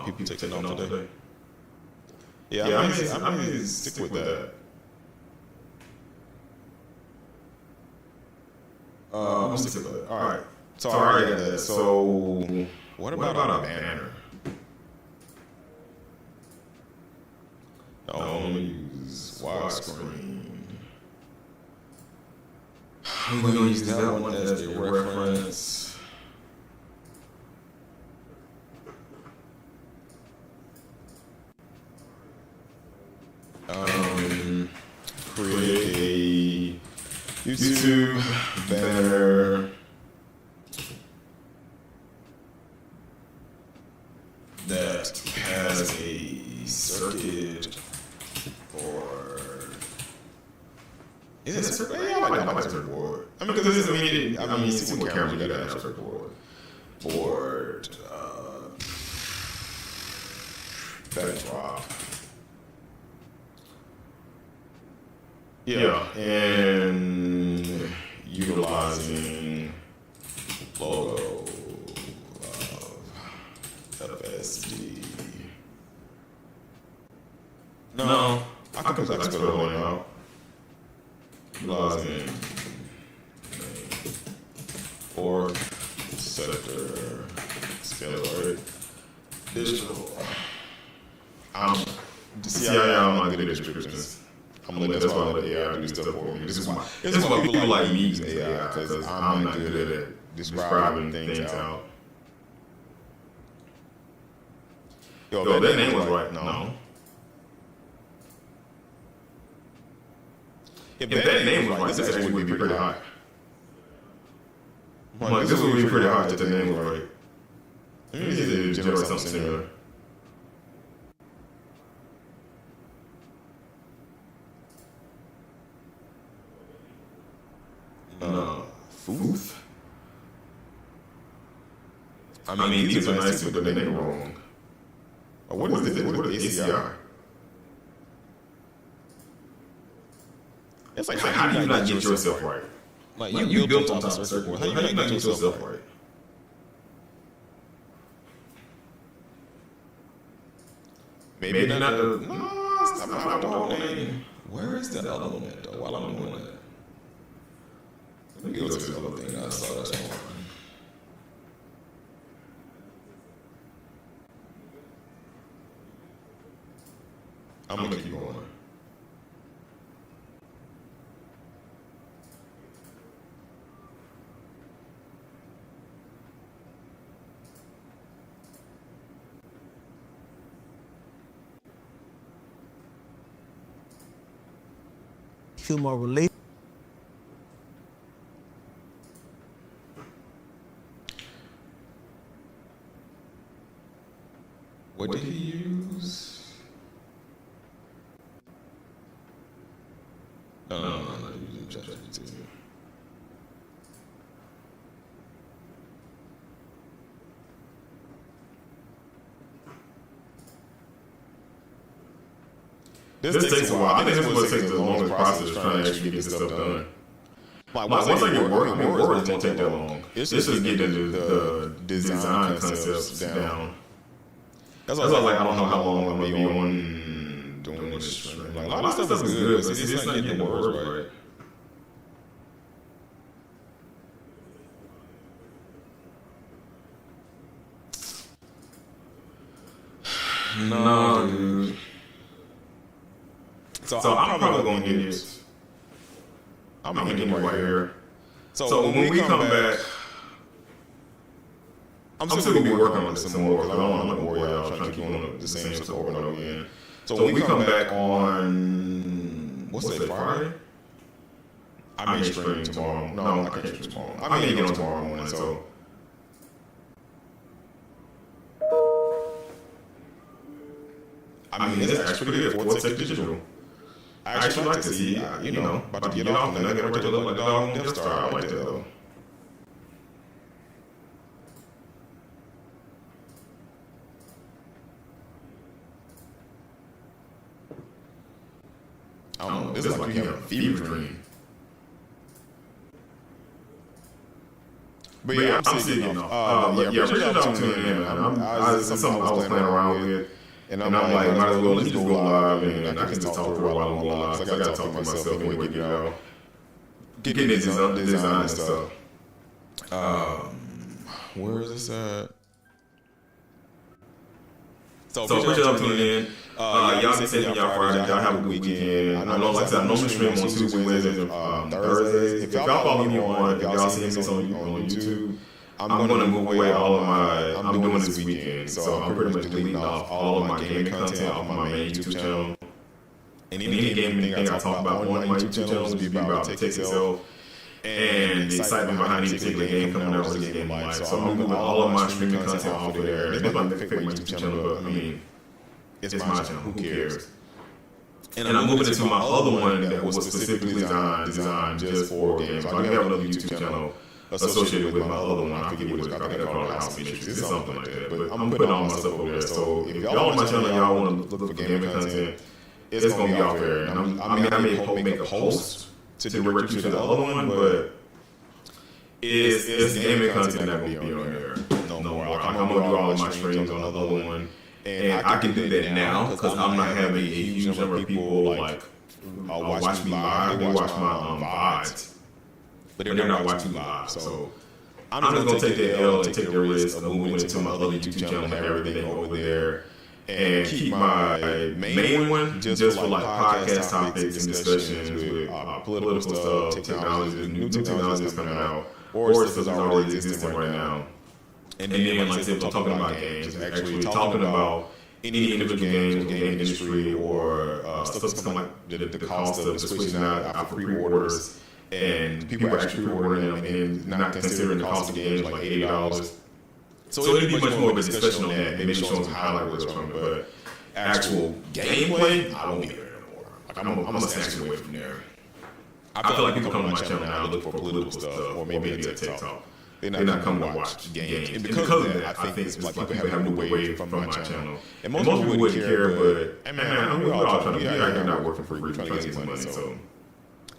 People taking off today. Yeah, I may stick with that. I'm gonna stick with that. All right. So I already got that. So what about a banner? No, I'm gonna use widescreen. I'm gonna use that one as the reference. Create a YouTube banner that has a circuit or is it a circuit? Yeah, I like a circuit board. I mean, because this is I mean, see what cameras you gotta have a circuit board. Backdrop. Yeah, and utilizing logo of FSD. No, I can put that spell out. Utilizing or sector scalar digital. See how I'm not good at descriptions. That's why I let AI do stuff for me. This is why people like me use AI, because I'm not good at describing things out. Yo, that name was right. No. if that name was right, this actually would be pretty high. Like, this would be pretty high if the name was right. Let me see if it generates something similar. Footh? I mean, these are nice, but they ain't wrong. Oh, what is this? What is ACR? It's like, how do you not get yourself right? Like, you built on top of circle. How do you not get yourself right? Maybe not the... No, it's not the whole name. Where is the element, though, while I'm doing that? Let me go to the other thing I saw this morning. I'm gonna keep going. Feel more related. What did he use? No, he using ChatGPT. This takes a while. I think this is what takes the longest process trying to actually get this stuff done. Like, once I get work, I mean, work won't take that long. It's just getting the design concepts down. That's why I don't know how long I'm going to be on doing this stream. Like, a lot of stuff is good, but it's just not getting the words right. No, dude. So I'm probably going to get it. I'm going to get it right here. So when we come back, I'm still going to be working on this some more because I don't want to worry y'all trying to keep on the same stuff over and over again. So when we come back on, what's that, Friday? I may stream tomorrow. No, I can't stream tomorrow. I may get on tomorrow morning, so. I mean, it's actually pretty good. 4-6 digital. I actually like to see, you know, about to get off and then I get to look like a dog on Death Star. I like that though. I don't know. This is like you have a fever dream. But yeah, I'm still getting off. Yeah, appreciate y'all tuning in, man. It's something I was playing around with. And I'm like, might as well, let's just go live and I can just talk for a while on live. Because I got to talk to myself anyway, you know. Getting this design and stuff. Where is this at? So appreciate y'all tuning in. Y'all be safe in y'all Friday. Y'all have a good weekend. I know, like I said, I normally stream on Tuesdays, Wednesdays, and Thursdays. If y'all follow me on, if y'all see me on YouTube, I'm going to move away all of my, I'm doing this weekend, so I'm pretty much deleting off all of my gaming content off my main YouTube channel. And any gaming thing I talk about on my YouTube channel will be about the tech itself and the excitement behind any particular game coming out or this game in life. So I'm moving all of my streaming content off of there. It's not my YouTube channel, but I mean, it's my channel, who cares? And I'm moving into my other one that was specifically designed just for games. So I do have another YouTube channel associated with my other one. I forget what it's called. I think I call it House Matrix. It's something like that. But I'm putting all my stuff over there. So if y'all on my channel, y'all want to look for gaming content, it's going to be out there. And I may make a post to direct you to the other one, but it's gaming content that will be on there. No more. I'm going to do all of my streams on the other one. And I can do that now because I'm not having a huge number of people like watch me live. They watch my VODs. But they're not watching live, so I'm just gonna take the L and take the risk of moving into my other YouTube channel and have everything over there, and keep my main one just for like podcast topics and discussions with political stuff, technology, new technology that's coming out, or stuff that's already existing right now. And then, like I said, we're talking about games, actually talking about any individual games or game industry or stuff that's coming like the cost of the switching out for pre-orders and people actually pre-ordering them and not considering the cost of the games like $80. So it'll be much more of a discussion on that, maybe showing some highlight reels from it, but actual gameplay, I won't be there anymore. Like I'm gonna snatch away from there. I feel like people come to my channel now to look for political stuff or maybe a TikTok. They're not coming to watch games. And because of that, I think it's like people have moved away from my channel. And most people wouldn't care, but man, we're all trying to be out here not working for free, trying to get some money. So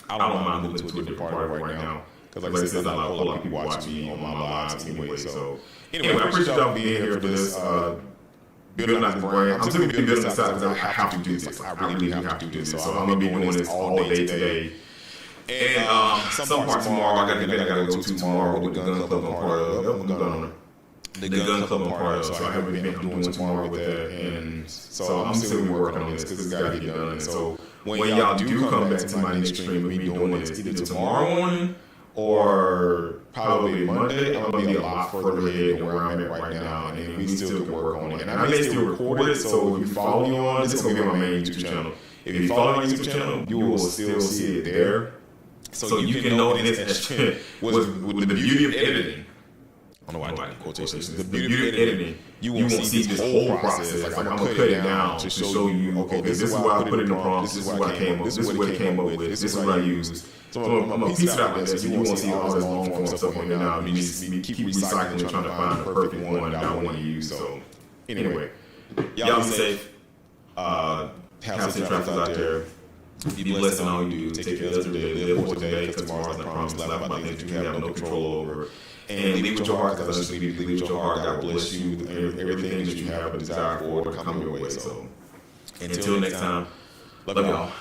I don't mind moving to a different part of it right now. Because like I said, there's a lot of people watching me on my lives anyway. So anyway, I appreciate y'all being here for this. Building out this brand. I'm simply building this out because I have to do this. I really have to do this. So I'm going to be doing this all day today. And some part tomorrow, I got an event I got to go to tomorrow with the gun club I'm part of. I'm a gun owner. The gun club I'm part of. So I have an event I'm doing tomorrow with that. And so I'm still working on this because it's got to get done. And so when y'all do come back to my next stream of me doing this, either tomorrow morning or probably Monday, I'm going to be a lot further ahead than where I'm at right now. And then we still can work on it. And I may still record it. So if you follow me on, this is going to be my main YouTube channel. If you follow my YouTube channel, you will still see it there. So you can know this with the beauty of editing. I don't know why I did quotations. The beauty of editing, you won't see this whole process. Like I'm gonna cut it down to show you, okay, this is why I put it in the prompt, this is what I came up, this is what it came up with, this is what I used. So I'm gonna piece it out there so you won't see all this long form stuff on there now. You just keep recycling, trying to find the perfect one that I want to use. So anyway, y'all be safe. Have safe travels out there. Be blessed in all you do. Take care of today. Live for today, because tomorrow's not promised. Laugh about things that you have no control over. And leave with your heart, because that's leave with your heart. God bless you with everything that you have a desire for to come your way. So until next time, love y'all.